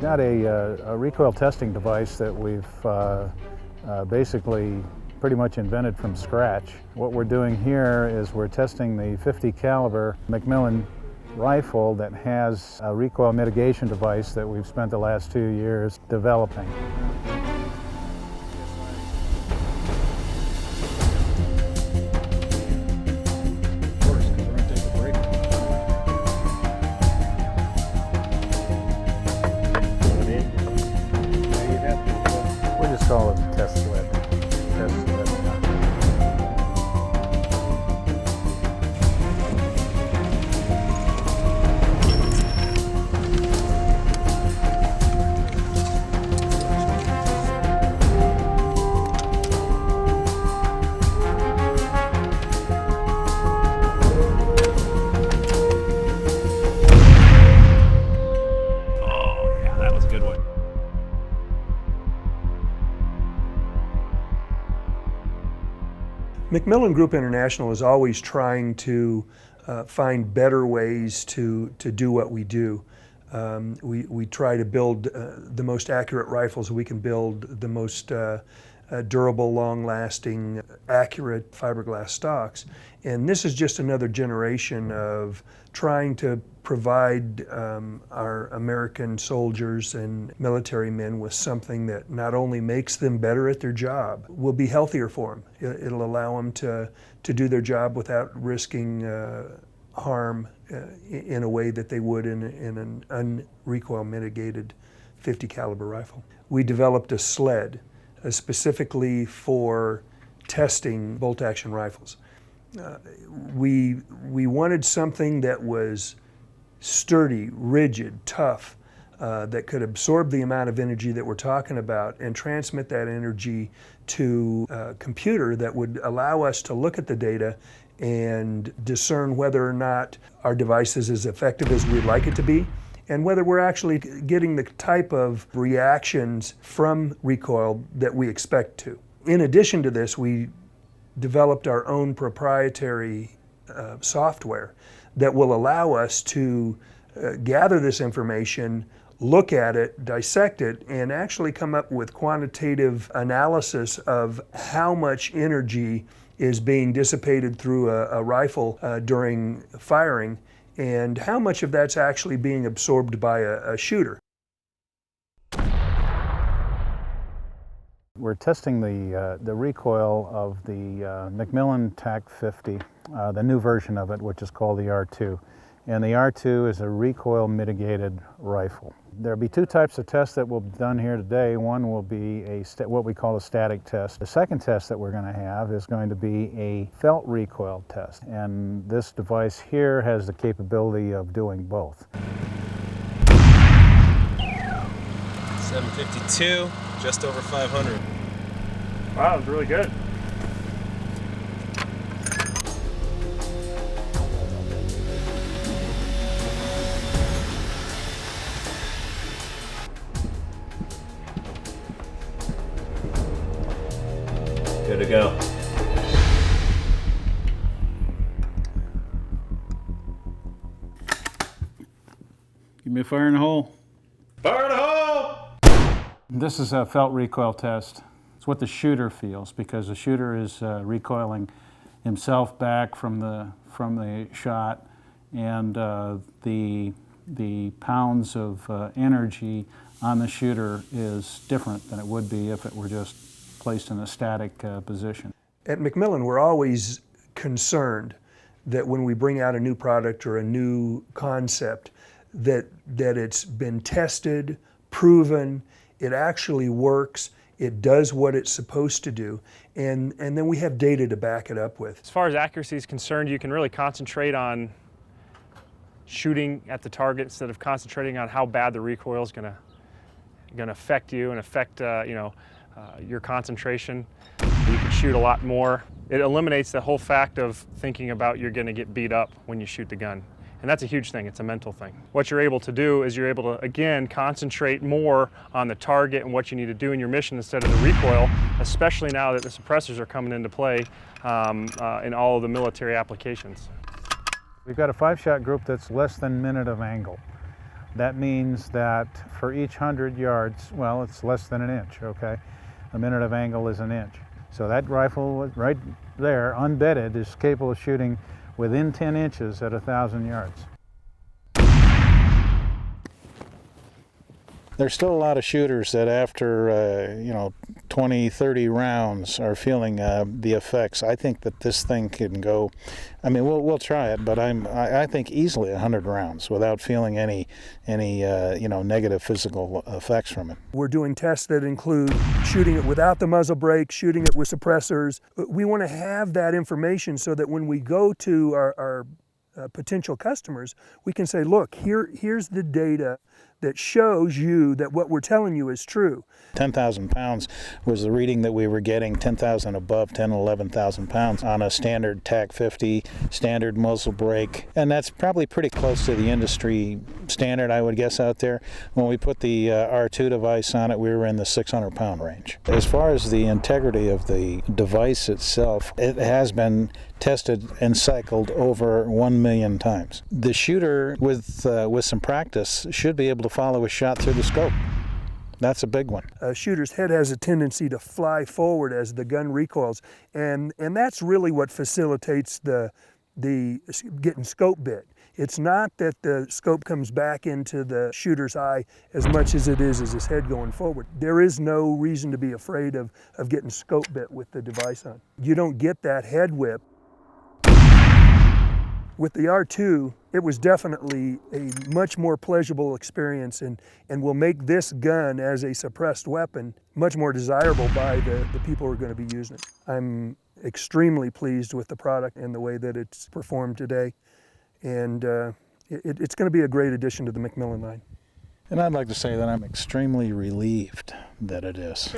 got a recoil testing device that we've basically pretty much invented from scratch. What we're doing here is we're testing the .50 caliber McMillan rifle that has a recoil mitigation device that we've spent the last 2 years developing. We'll just call it a test sled. McMillan Group International is always trying to find better ways to do what we do. We try to build the most accurate rifles we can build, the most durable, long-lasting, accurate fiberglass stocks. And this is just another generation of trying to provide our American soldiers and military men with something that not only makes them better at their job, will be healthier for them. It'll allow them to do their job without risking harm in a way that they would in an unrecoil mitigated .50 caliber rifle. We developed a sled specifically for testing bolt-action rifles. We wanted something that was sturdy, rigid, tough, that could absorb the amount of energy that we're talking about and transmit that energy to a computer that would allow us to look at the data and discern whether or not our device is as effective as we'd like it to be, and whether we're actually getting the type of reactions from recoil that we expect to. In addition to this, we developed our own proprietary software that will allow us to gather this information, look at it, dissect it, and actually come up with quantitative analysis of how much energy is being dissipated through a rifle during firing, and how much of that's actually being absorbed by a shooter. We're testing the recoil of the McMillan TAC 50, the new version of it, which is called the R2. And the R2 is a recoil mitigated rifle. There'll be two types of tests that will be done here today. One will be what we call a static test. The second test that we're going to have is going to be a felt recoil test. And this device here has the capability of doing both. 752, just over 500. Wow, that was really good. Good to go. Give me a fire in the hole. Fire in the hole! This is a felt recoil test. It's what the shooter feels, because the shooter is recoiling himself back from the shot, and the pounds of energy on the shooter is different than it would be if it were just placed in a static position. At McMillan, we're always concerned that when we bring out a new product or a new concept, that it's been tested, proven, it actually works, it does what it's supposed to do, and then we have data to back it up with. As far as accuracy is concerned, you can really concentrate on shooting at the target instead of concentrating on how bad the recoil is going to affect you and affect your concentration. You can shoot a lot more. It eliminates the whole fact of thinking about you're going to get beat up when you shoot the gun. And that's a huge thing, it's a mental thing. What you're able to do is you're able to, again, concentrate more on the target and what you need to do in your mission instead of the recoil, especially now that the suppressors are coming into play in all of the military applications. We've got a 5-shot group that's less than a minute of angle. That means that for each 100 yards, well, it's less than an inch, okay? A minute of angle is an inch. So that rifle right there, unbedded, is capable of shooting within 10 inches at 1,000 yards. There's still a lot of shooters that after, 20, 30 rounds are feeling the effects. I think that this thing can go, I mean, we'll try it, but I think easily 100 rounds without feeling any negative physical effects from it. We're doing tests that include shooting it without the muzzle brake, shooting it with suppressors. We want to have that information so that when we go to our potential customers, we can say, look, here's the data that shows you that what we're telling you is true. 10,000 pounds was the reading that we were getting, 10,000 above, 10, 11,000 pounds on a standard TAC 50, standard muzzle brake. And that's probably pretty close to the industry standard, I would guess, out there. When we put the R2 device on it, we were in the 600 pound range. As far as the integrity of the device itself, it has been tested and cycled over 1 million times. The shooter, with some practice, should be able to follow a shot through the scope. That's a big one. A shooter's head has a tendency to fly forward as the gun recoils, and that's really what facilitates the getting scope bit. It's not that the scope comes back into the shooter's eye as much as it is his head going forward. There is no reason to be afraid of getting scope bit with the device on. You don't get that head whip. With the R2, it was definitely a much more pleasurable experience and will make this gun as a suppressed weapon much more desirable by the people who are going to be using it. I'm extremely pleased with the product and the way that it's performed today, and it's going to be a great addition to the McMillan line. And I'd like to say that I'm extremely relieved that it is.